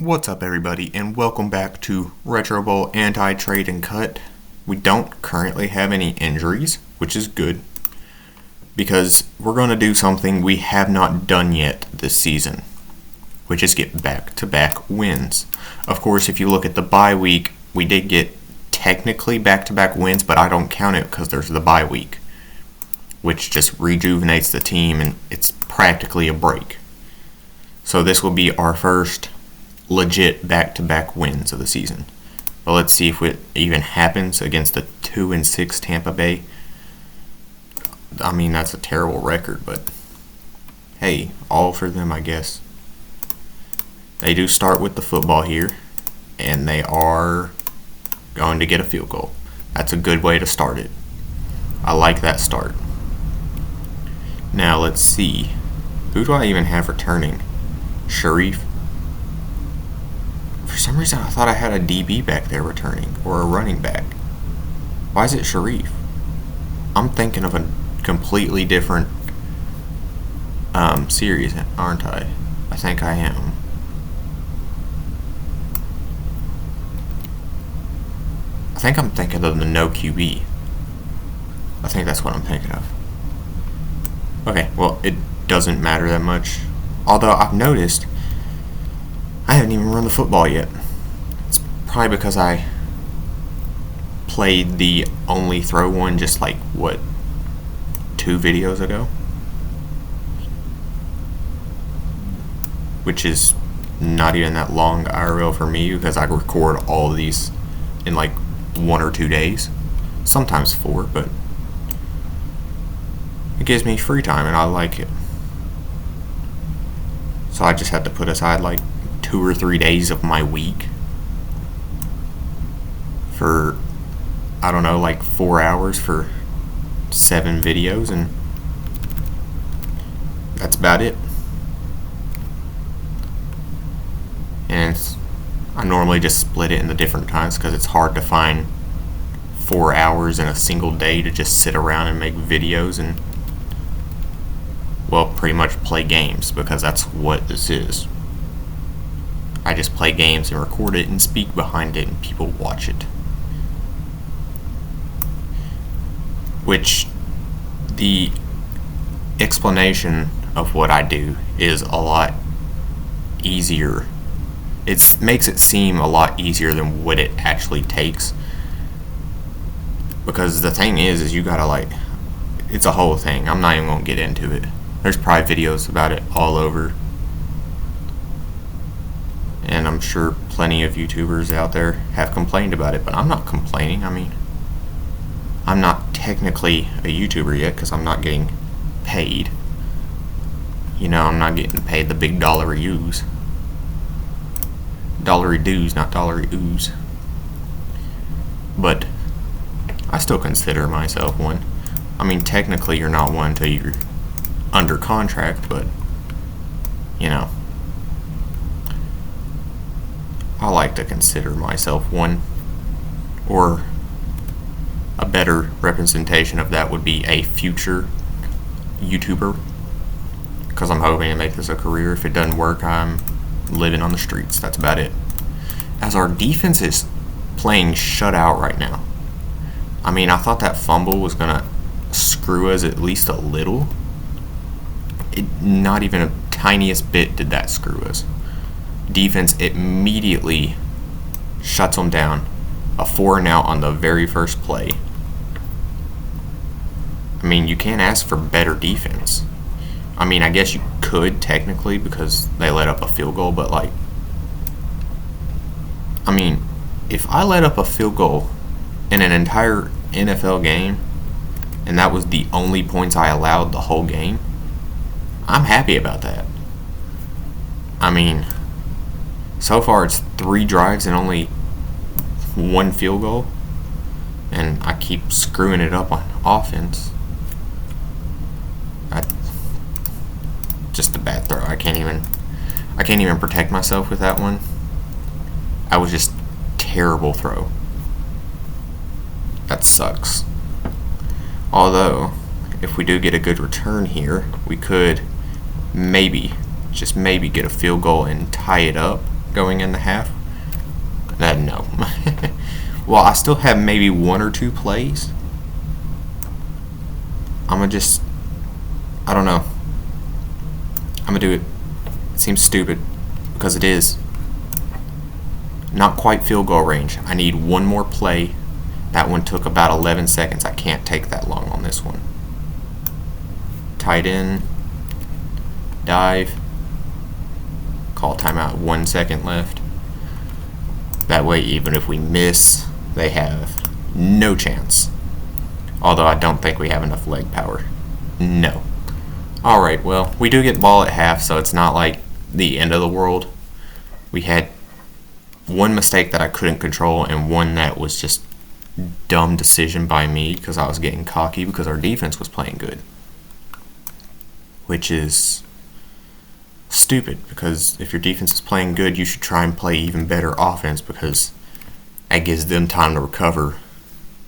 What's up, everybody, and welcome back to Retro Bowl Anti-Trade and Cut. We don't currently have any injuries, which is good, because we're going to do something we have not done yet this season, which is get back-to-back wins. Of course, if you look at the bye week, we did get technically back-to-back wins, but I don't count it because there's the bye week, which just rejuvenates the team, and it's practically a break. So this will be our first legit back-to-back wins of the season. But let's see if it even happens against the 2-6 Tampa Bay. I mean, that's a terrible record, but hey, all for them, I guess. They do start with the football here, and they are going to get a field goal. That's a good way to start it. I like that start. Now let's see. Who do I even have returning? Sharif? For some reason, I thought I had a DB back there returning, or a running back. Why is it Sharif? I'm thinking of a completely different series, aren't I? I think I am. I think I'm thinking of the no QB. I think that's what I'm thinking of. Okay, well, it doesn't matter that much. Although I've noticed I haven't even run the football yet. It's probably because I played the only throw one just like, 2 videos ago? Which is not even that long IRL for me because I record all of these in like 1 or 2 days. Sometimes 4, but it gives me free time and I like it. So I just had to put aside like 2 or 3 days of my week for, I don't know, like 4 hours for 7 videos, and that's about it. And I normally just split it into different times because it's hard to find 4 hours in a single day to just sit around and make videos and, well, pretty much play games, because that's what this is. I just play games and record it and speak behind it and people watch it. Which, the explanation of what I do is a lot easier. It makes it seem a lot easier than what it actually takes. Because the thing is you gotta it's a whole thing. I'm not even gonna get into it. There's probably videos about it all over. And I'm sure plenty of YouTubers out there have complained about it, but I'm not complaining. I mean, I'm not technically a YouTuber yet because I'm not getting paid. You know, I'm not getting paid the big dollary ooze. Dollary dues, not dollary ooze. But I still consider myself one. I mean, technically you're not one until you're under contract, but, you know, I like to consider myself one, or a better representation of that would be a future YouTuber, because I'm hoping to make this a career. If it doesn't work, I'm living on the streets. That's about it. As our defense is playing shutout right now. I mean, I thought that fumble was going to screw us at least a little. Not even a tiniest bit did that screw us. Defense immediately shuts them down. A 4-and-out on the very first play. I mean, you can't ask for better defense. I mean, I guess you could technically because they let up a field goal, but I mean, if I let up a field goal in an entire NFL game and that was the only points I allowed the whole game, I'm happy about that. I mean, so far it's 3 drives and only 1 field goal, and I keep screwing it up on offense. Just a bad throw. I can't even protect myself with that one. I was just terrible throw. That sucks. Although, if we do get a good return here, we could maybe, just maybe, get a field goal and tie it up going into half? No. Well, I still have maybe 1 or 2 plays. I'm gonna just, I don't know. I'm gonna do it. It seems stupid, because it is. Not quite field goal range. I need 1 more play. That one took about 11 seconds. I can't take that long on this one. Tight end. Dive. Call timeout. 1 second left. That way, even if we miss, they have no chance. Although I don't think we have enough leg power. No. Alright, well, we do get ball at half, so it's not like the end of the world. We had 1 mistake that I couldn't control, and 1 that was just dumb decision by me because I was getting cocky because our defense was playing good. Which is stupid, because if your defense is playing good, you should try and play even better offense, because that gives them time to recover,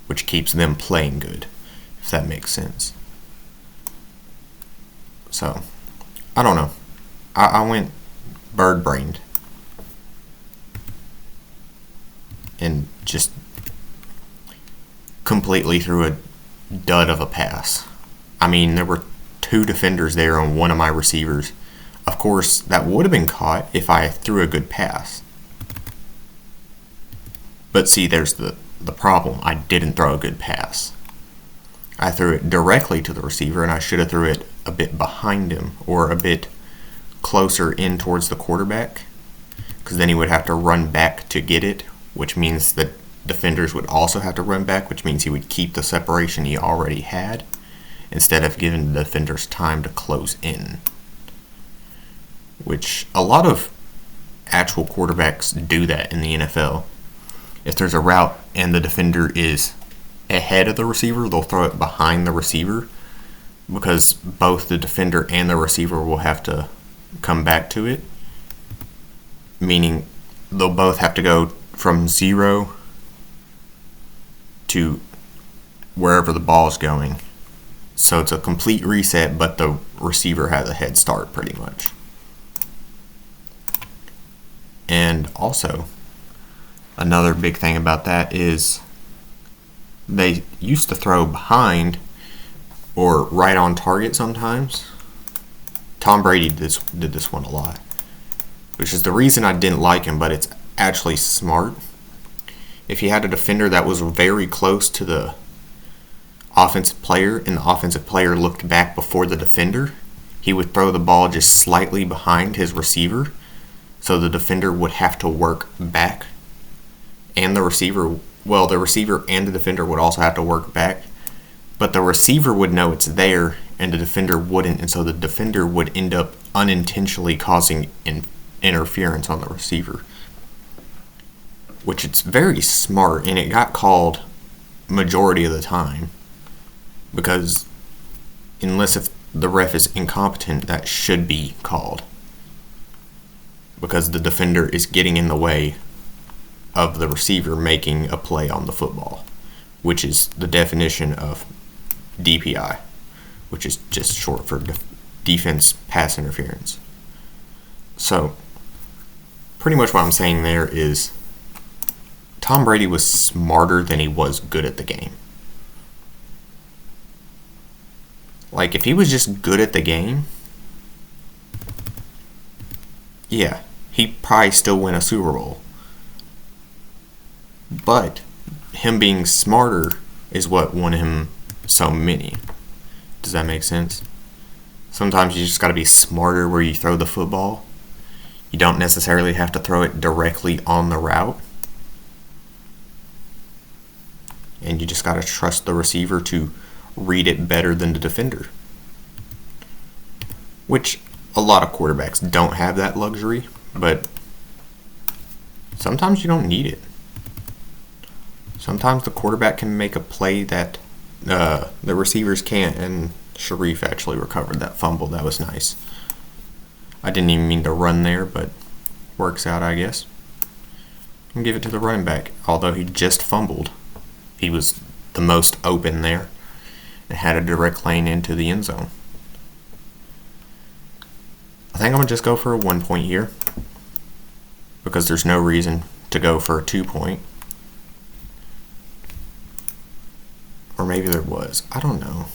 which keeps them playing good, if that makes sense. So, I don't know. I went bird-brained and just completely threw a dud of a pass. I mean, there were 2 defenders there on one of my receivers. Of course, that would have been caught if I threw a good pass. But see, there's the problem. I didn't throw a good pass. I threw it directly to the receiver, and I should have threw it a bit behind him or a bit closer in towards the quarterback, because then he would have to run back to get it, which means the defenders would also have to run back, which means he would keep the separation he already had instead of giving the defenders time to close in. Which a lot of actual quarterbacks do that in the NFL. If there's a route and the defender is ahead of the receiver, they'll throw it behind the receiver, because both the defender and the receiver will have to come back to it. Meaning they'll both have to go from 0 to wherever the ball is going. So it's a complete reset, but the receiver has a head start pretty much. And also, another big thing about that is they used to throw behind or right on target sometimes. Tom Brady did this one a lot, which is the reason I didn't like him, but it's actually smart. If you had a defender that was very close to the offensive player and the offensive player looked back before the defender, he would throw the ball just slightly behind his receiver, so the defender would have to work back, and the receiver and the defender would also have to work back, but the receiver would know it's there and the defender wouldn't, and so the defender would end up unintentionally causing interference on the receiver, which it's very smart, and it got called majority of the time, because unless if the ref is incompetent, that should be called, because the defender is getting in the way of the receiver making a play on the football, which is the definition of DPI, which is just short for defense pass interference. So, pretty much what I'm saying there is Tom Brady was smarter than he was good at the game. Like, if he was just good at the game, yeah, he'd probably still win a Super Bowl. But him being smarter is what won him so many. Does that make sense? Sometimes you just got to be smarter where you throw the football. You don't necessarily have to throw it directly on the route. And you just got to trust the receiver to read it better than the defender. Which a lot of quarterbacks don't have that luxury, but sometimes you don't need it. Sometimes the quarterback can make a play that the receivers can't, and Sharif actually recovered that fumble. That was nice. I didn't even mean to run there, but works out, I guess. And give it to the running back. Although he just fumbled, he was the most open there and had a direct lane into the end zone. I think I'm going to just go for a 1 point here. because there's no reason to go for a 2-point. Or maybe there was. I don't know.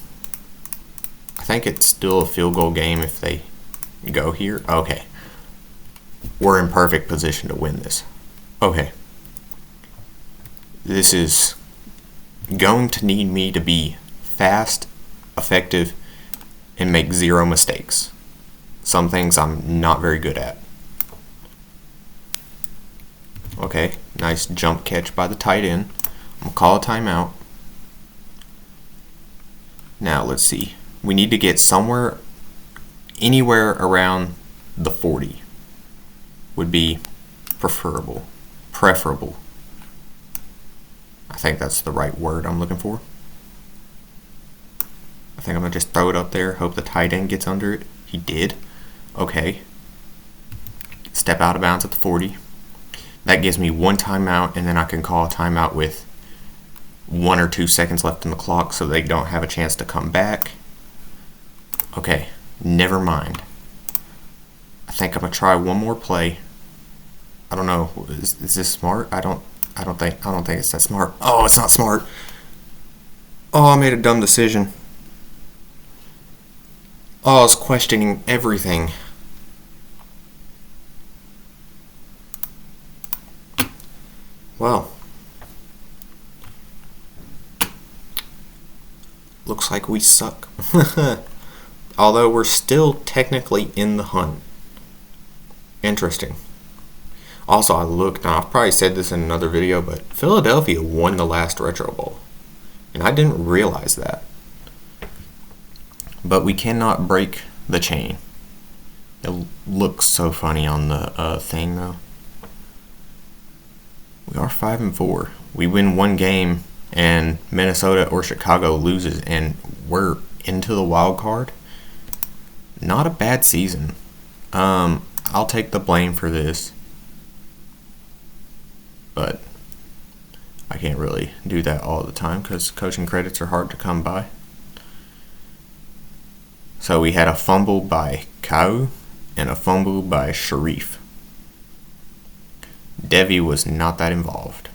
I think it's still a field goal game if they go here. Okay. We're in perfect position to win this. Okay. This is going to need me to be fast, effective, and make 0 mistakes. Some things I'm not very good at. Okay, nice jump catch by the tight end. I'm going to call a timeout. Now, let's see. We need to get anywhere around the 40 would be preferable. I think that's the right word I'm looking for. I think I'm going to just throw it up there, hope the tight end gets under it. He did. Okay. Step out of bounds at the 40. That gives me 1 timeout, and then I can call a timeout with 1 or 2 seconds left in the clock so they don't have a chance to come back. Okay, never mind. I think I'm going to try one more play. I don't know. Is this smart? I don't think it's that smart. Oh, it's not smart. Oh, I made a dumb decision. Oh, I was questioning everything. Well, looks like we suck. Although we're still technically in the hunt. Interesting. Also, I looked, and I've probably said this in another video, but Philadelphia won the last Retro Bowl. And I didn't realize that. But we cannot break the chain. It looks so funny on the thing, though. We are 5-4. We win one game, and Minnesota or Chicago loses, and we're into the wild card. Not a bad season. I'll take the blame for this, but I can't really do that all the time because coaching credits are hard to come by. So we had a fumble by Kau and a fumble by Sharif. Devi was not that involved.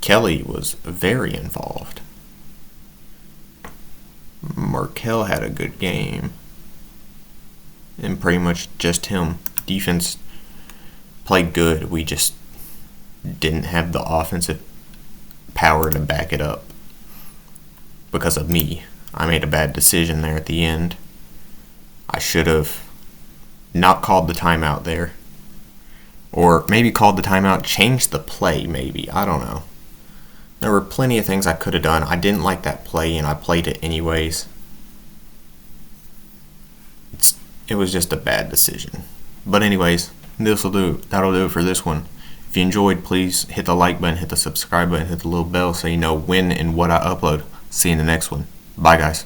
Kelly was very involved. Markel had a good game. And pretty much just him. Defense played good. We just didn't have the offensive power to back it up. Because of me. I made a bad decision there at the end. I should have not called the timeout there. Or maybe called the timeout, changed the play maybe. I don't know. There were plenty of things I could have done. I didn't like that play and I played it anyways. It was just a bad decision. But anyways, that'll do it for this one. If you enjoyed, please hit the like button, hit the subscribe button, hit the little bell so you know when and what I upload. See you in the next one. Bye, guys.